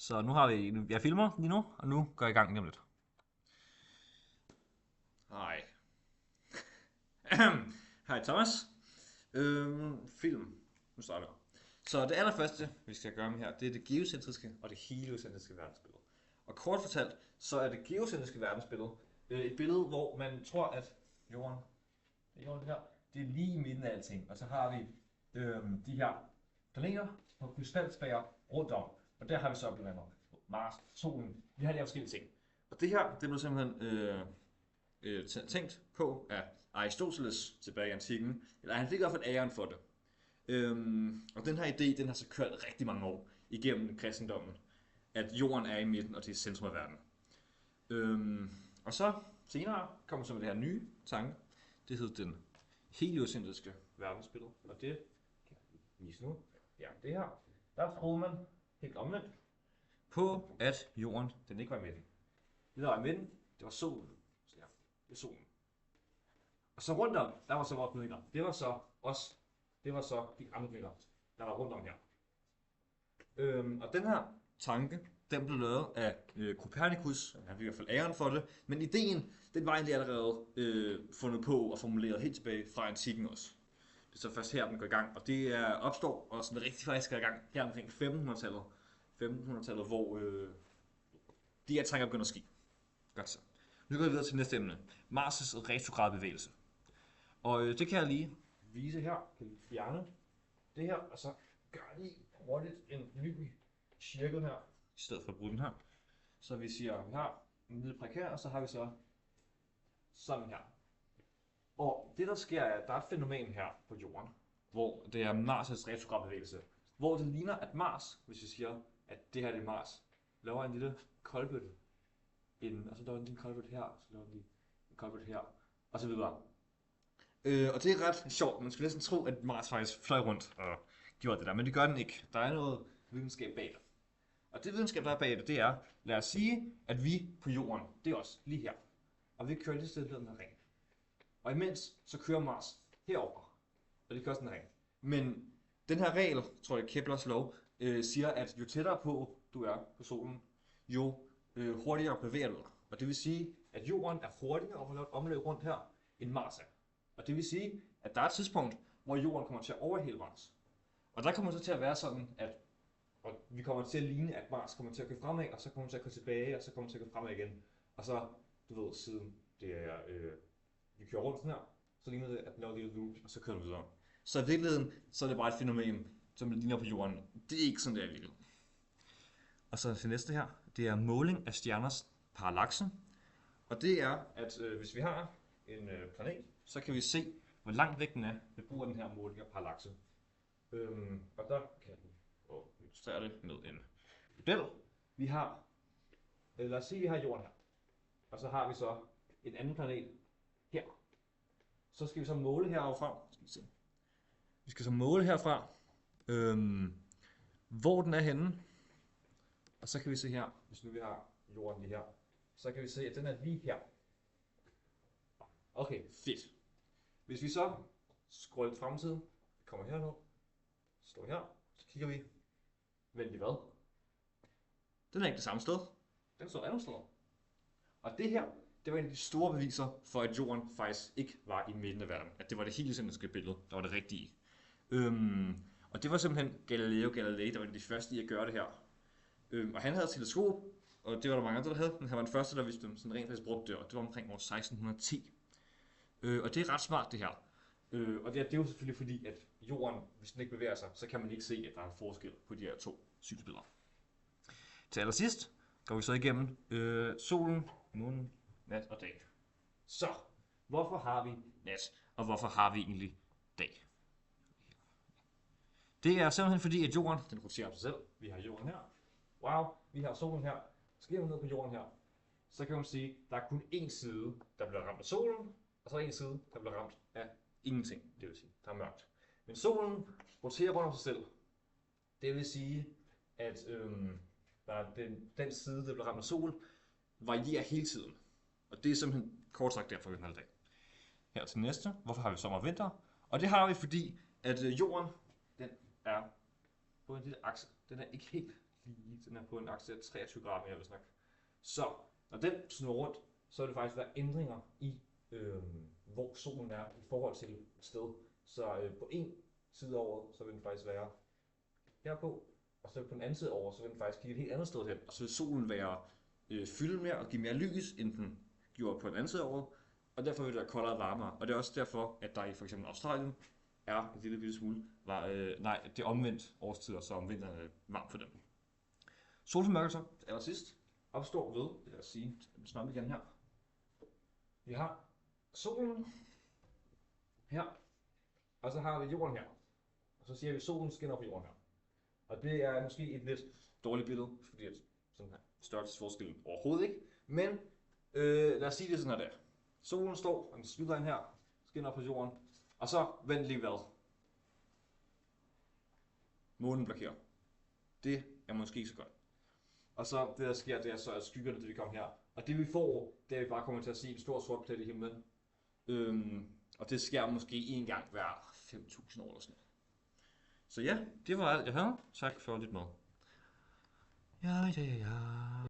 Så nu har vi, jeg filmer lige nu, og nu går jeg i gang lige om lidt. Hej. Hej Thomas. Film. Nu starter vi. Så det allerførste, vi skal gøre med her, det er det geocentriske og det heliocentriske verdensbillede. Og kort fortalt, så er det geocentriske verdensbillede et billede, hvor man tror, at jorden her, det er lige i midten af alting. Og så har vi de her planeter på krystalsfærer rundt om. Og der har vi så blandt andet Mars, solen, vi har de her forskellige ting. Og det her, det blev simpelthen tænkt på af Aristoteles tilbage i antikken. Eller han fik i hvert fald æren for det. Og den her idé, den har så kørt rigtig mange år igennem kristendommen. At jorden er i midten, og det er centrum af verden. Og så senere kommer så med det her nye tanke. Det hedder den heliocentriske verdensbillede. Og det kan jeg vise nu. Ja, det her. Der troede man helt omvendt på, at jorden den ikke var i midten. Det der var i midten, det var solen. Så ja, det er solen. Og så rundt om, der var så vores planeter. Det var så os. Det var så de andre planeter, der var rundt om her. Og den her tanke, den blev lavet af Copernicus. Han fik i hvert fald æren for det. Men ideen, den var egentlig allerede fundet på og formuleret helt tilbage fra antikken også. Det er så først her, den går i gang. Og det er opstår, og sådan rigtig faktisk går i gang her omkring 1500-tallet. 1500-tallet, hvor de her tanker begynder at ske. Godt så. Nu går vi videre til næste emne. Mars' retrogradbevægelse. Og det kan jeg lige vise her. Kan vi fjerne det her, og så gør lige hurtigt en ny cirkel her, i stedet for at bruge den her. Så vi siger, vi har en lille prik her, og så har vi så sådan her. Og det der sker er, at der er et fænomen her på jorden, hvor det er Mars' retrogradbevægelse. Hvor det ligner, at Mars, hvis vi siger, at det her er Mars, laver en lille koldbøtte inden, og så laver den en koldbøtte her, og så laver den en koldbøtte her, og så videre. Og det er ret sjovt. Man skulle næsten tro, at Mars faktisk fløj rundt og gjorde det der, men det gør den ikke. Der er noget videnskab bag det. Og det videnskab, der er bag det, det er, lad os sige, at vi på jorden, det er os lige her. Og vi kører lige stille den her ring. Og imens, så kører Mars herover. Og det kører sådan en ring. Men den her regel, tror jeg Keplers lov, siger, at jo tættere på du er på solen, jo hurtigere bevæger du dig. Og det vil sige, at jorden er hurtigere at lave et omløb rundt her, end Mars er. Og det vil sige, at der er et tidspunkt, hvor jorden kommer til at overhale Mars. Og der kommer så til at være sådan, at vi kommer til at ligne, at Mars kommer til at køre fremad, og så kommer til at køre tilbage, og så kommer til at køre fremad igen. Og så, du ved, siden det er, vi kører rundt sådan her, så ligner det, at den laver et lille loop, og så kører den videre. Så i virkeligheden, så er det bare et fænomen, som ligner på jorden. Det er ikke sådan, det er i virkeligheden. Og så til næste her, det er måling af stjerners parallakse. Og det er, at hvis vi har en planet, så kan vi se, hvor langt væk den er ved brug af den her måling af parallakse. Og der kan jeg illustrere det med en model. Vi har, lad os sige, vi har jorden her. Og så har vi så en anden planet her. Så skal vi så måle heroverfra. Vi skal så måle herfra, hvor den er henne. Og så kan vi se her, hvis nu vi har jorden lige her, så kan vi se, at den er lige her. Okay, fedt. Hvis vi så scroller lidt frem i tiden, kommer herned, står her, så kigger vi, vent lige hvad? Den er ikke det samme sted. Den står andet sted. Og det her, det var en af de store beviser for, at jorden faktisk ikke var i midten af verden. At det var det heliocentriske billede, der var det rigtige. Og det var simpelthen Galileo Galilei, der var de første i at gøre det her. Og han havde et teleskop, og det var der mange andre, der havde, men han var den første, der vidste, sådan rent faktisk brugte det, og det var omkring år 1610. Og det er ret smart, det her. Og det er jo selvfølgelig fordi, at jorden, hvis den ikke bevæger sig, så kan man ikke se, at der er en forskel på de her to synsbilleder. Til allersidst går vi så igennem solen, månen, nat og dag. Så, hvorfor har vi nat, og hvorfor har vi egentlig dag? Det er simpelthen fordi, at jorden, den roterer sig selv. Vi har jorden her. Wow, vi har solen her. Så kigger vi ned på jorden her. Så kan man sige, at der er kun én side, der bliver ramt af solen, og så er en side, der bliver ramt af ingenting. Det vil sige, der er mørkt. Men solen roterer rundt om sig selv. Det vil sige, at der er den side, der bliver ramt af sol, varierer hele tiden. Og det er simpelthen kort sagt derfor, vi den halve dag. Her til næste. Hvorfor har vi sommer og vinter? Og det har vi, fordi at jorden, den er på en lille akse. Den er ikke helt lige, den er på en akse af 23 grader mere, hvis nok. Så, når den snurrer rundt, så vil det faktisk være ændringer i, hvor solen er i forhold til et sted. Så på en side af året, så vil den faktisk være herpå, og så på den anden side af året, så vil den faktisk kigge et helt andet sted hen. Og så vil solen være fylde mere og give mere lys, end den gjorde på den anden side af året. Og derfor vil det være koldere og varmere. Og det er også derfor, at der i for eksempel Australien er en lille bitte smule, det er omvendt årstider, så om vinteren er varmt for dem. Solformørkelser, allersidst, opstår ved, lad os sige, snart igen her. Vi har solen her, og så har vi jorden her. Og så siger vi, at solen skinner på jorden her. Og det er måske et lidt dårligt billede, fordi at sådan her størrelsesforskel overhovedet ikke. Men lad os sige det sådan her der. Solen står, og den skyder ind her, skinner på jorden, og så vent lige hvad? Månen blokerer. Det er måske ikke så godt. Og så det der sker, det er så, at skyggerne det vil komme her. Og det vi får, det er, at vi bare kommer til at se en stor sort plet i himlen. Og det sker måske en gang hver 5.000 år eller sådan noget. Så ja, det var alt jeg havde. Tak for lidt med. Ja.